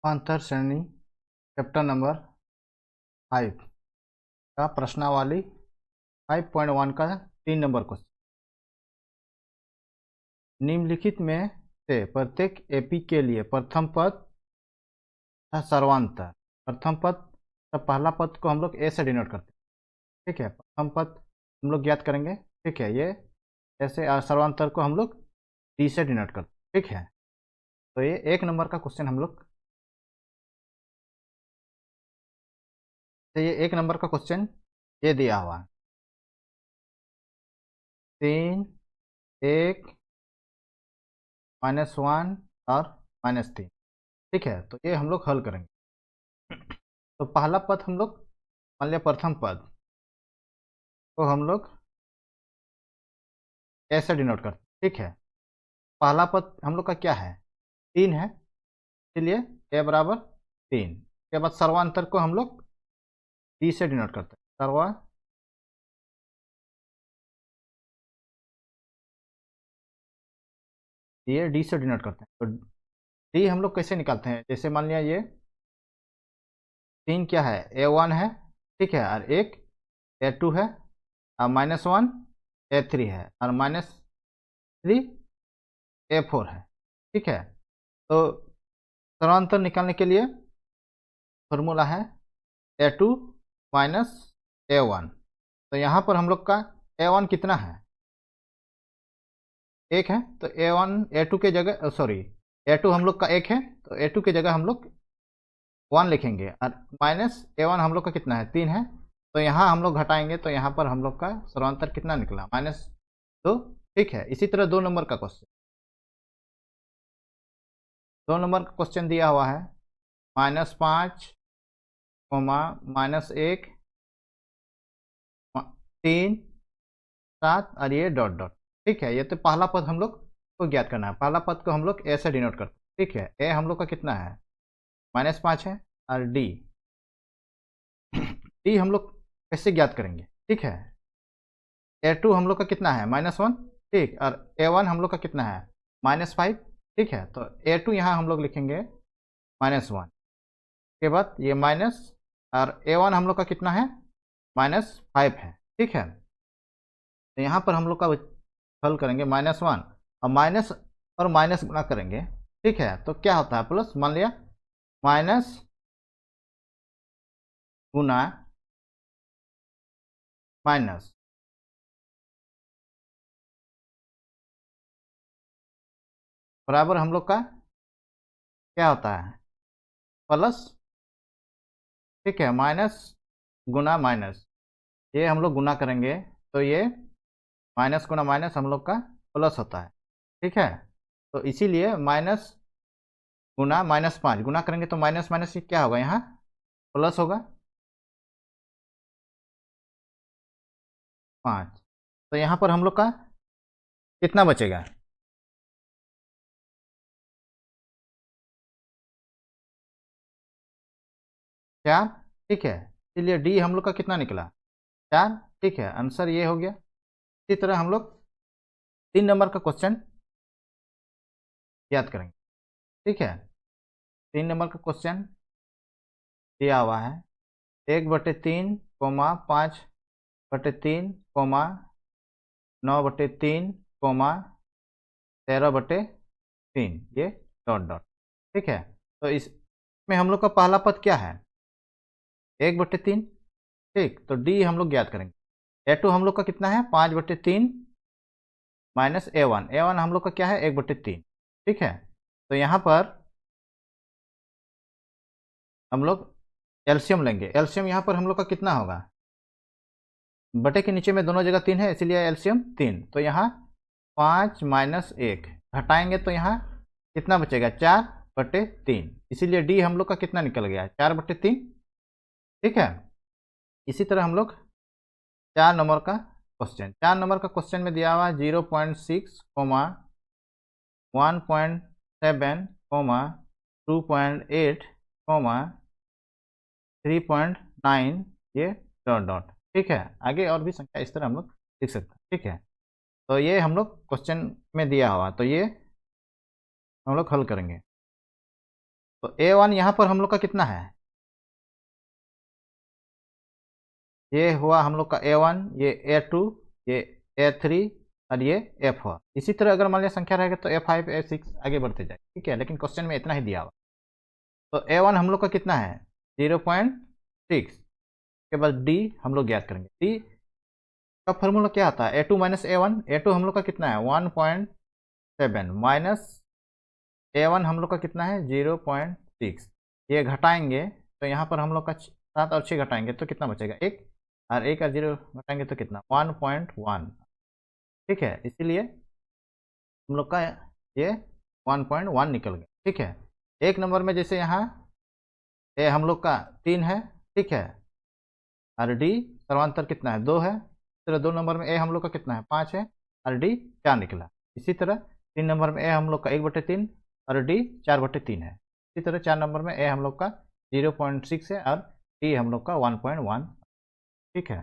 अंतर श्रेणी chapter number 5 का प्रश्नावली 5.1 का 3 नंबर क्वेश्चन। निम्नलिखित में से प्रत्येक एपी के लिए प्रथम पद सर्वांतर। प्रथम पद का पहला पद को हम लोग ए से डिनोट करते हैं, ठीक है। प्रथम पद हम लोग ज्ञात करेंगे, ठीक है। ये ऐसे और सर्वांतर को हम लोग डी से डिनोट करते हैं, ठीक है। तो ये 1 नंबर का क्वेश्चन हम लोग, तो ये 1 नंबर का क्वेश्चन ये दिया हुआ है 3, 1, -1 और -3, ठीक है। तो ये हम लोग हल करेंगे। तो पहला पद हम लोग मान लिया, प्रथम पद को हम लोग ऐसे डिनोट करते हैं, ठीक है। पहला पद हम लोग का क्या है, 3 है, इसलिए ए बराबर 3। उसके बाद सर्वांतर को हम लोग डी से डिनोट करते हैं, ये डी से डिनोट करते हैं। तो डी हम लोग कैसे निकालते हैं, जैसे मान लिया ये 3 क्या है, A1 है, ठीक है, और एक A2 है, और -1 A3 है, और -3 A4 है, ठीक है। तो सर्वांतर निकालने के लिए फॉर्मूला है A2 - A1। तो यहाँ पर हम लोग का A1 कितना है, 1 है। तो A1 A2 के जगह A2 हम लोग का 1 है, तो A2 की जगह हम लोग 1 लिखेंगे, और -A1 हम लोग का कितना है, 3 है। तो यहाँ हम लोग घटाएंगे, तो यहाँ पर हम लोग का सर्वांतर कितना निकला, -2, ठीक है। इसी तरह 2 नंबर का क्वेश्चन, 2 नंबर का क्वेश्चन दिया हुआ है -5, -1, 3, 7 और ये डॉट डॉट, ठीक है। ये तो पहला पद हम लोग को ज्ञात करना है। पहला पद को हम लोग ए से डिनोट करते हैं, ठीक है। ए हम लोग का कितना है, -5 है, और डी डी हम लोग कैसे ज्ञात करेंगे, ठीक है। A2 हम लोग का कितना है, -1, ठीक, और A1 हम लोग का कितना है, -5, ठीक है। तो A2 यहाँ हम लोग लिखेंगे -1 के बाद ये माइनस, और A1 हम लोग का कितना है, -5 है, ठीक है। तो यहाँ पर हम लोग का हल करेंगे -1 और माइनस, और माइनस गुना करेंगे, ठीक है। तो क्या होता है, प्लस, मान लिया माइनस गुना माइनस, बराबर हम लोग का क्या होता है, प्लस, ठीक है। माइनस गुना माइनस, ये हम लोग गुना करेंगे, तो ये माइनस गुना माइनस हम लोग का प्लस होता है, ठीक है। तो इसीलिए माइनस गुना -5 गुना करेंगे, तो माइनस माइनस क्या होगा, यहाँ प्लस होगा 5। तो यहाँ पर हम लोग का कितना बचेगा, 4, ठीक है। इसलिए डी हम लोग का कितना निकला, 4, ठीक है। आंसर ये हो गया। इसी तरह हम लोग 3 नंबर का क्वेश्चन याद करेंगे, ठीक है। 3 नंबर का क्वेश्चन दिया हुआ है 1/3, 5/3, 9/3, 13/3, ये डॉट डॉट, ठीक है। तो इसमें हम लोग का पहला पद क्या है, 1/3, ठीक। तो डी हम लोग ज्ञात करेंगे। A2 हम लोग का कितना है, 5/3 माइनस A1 हम लोग का क्या है, 1/3, ठीक है। तो यहाँ पर हम लोग एलसीएम लेंगे। एलसीएम यहाँ पर हम लोग का कितना होगा, बटे के नीचे में दोनों जगह 3 है, इसीलिए एलसीएम 3। तो यहाँ 5 - 1 घटाएंगे, तो यहाँ कितना बचेगा, 4/3, इसीलिए डी हम लोग का कितना निकल गया, 4/3, ठीक है। इसी तरह हम लोग 4 नंबर का क्वेश्चन, 4 नंबर का क्वेश्चन में दिया हुआ 0.6, 1.7, 2.8, 3.9, ये डॉट डॉट, ठीक है। आगे और भी संख्या इस तरह हम लोग लिख सकते हैं, ठीक है। तो ये हम लोग क्वेश्चन में दिया हुआ, तो ये हम लोग हल करेंगे। तो A1 यहाँ पर हम लोग का कितना है, ये हुआ हम लोग का A1, ये A2, ये A3 और ये F हुआ। इसी तरह अगर मान लिया संख्या रहेगा तो A5 A6 आगे बढ़ते जाए, ठीक है, लेकिन क्वेश्चन में इतना ही दिया हुआ। तो A1 हम लोग का कितना है 0.6 के बाद D हम लोग ज्ञात करेंगे। D का फॉर्मूला क्या आता है, A2 माइनस A1। A2 हम लोग का कितना है 1.7 माइनस A1 हम लोग का कितना है 0.6, ये घटाएंगे तो यहाँ पर हम लोग का 7 और 6 घटाएंगे तो कितना बचेगा 1, और 1 और 0 घटाएंगे तो कितना 1.1, ठीक है, इसीलिए हम लोग का ये 1.1 निकल गया, ठीक है। एक नंबर में जैसे यहाँ ए हम लोग का 3 है, ठीक है, और डी सर्वांतर कितना है 2 है, इस तरह 2 नंबर में ए हम लोग का कितना है 5 है और डी 4 निकला। इसी तरह 3 नंबर में ए हम लोग का 1/3 और डी 4/3 है। इसी तरह 4 नंबर में ए हम लोग का 0.6 है और डी हम लोग का 1.1, ठीक है।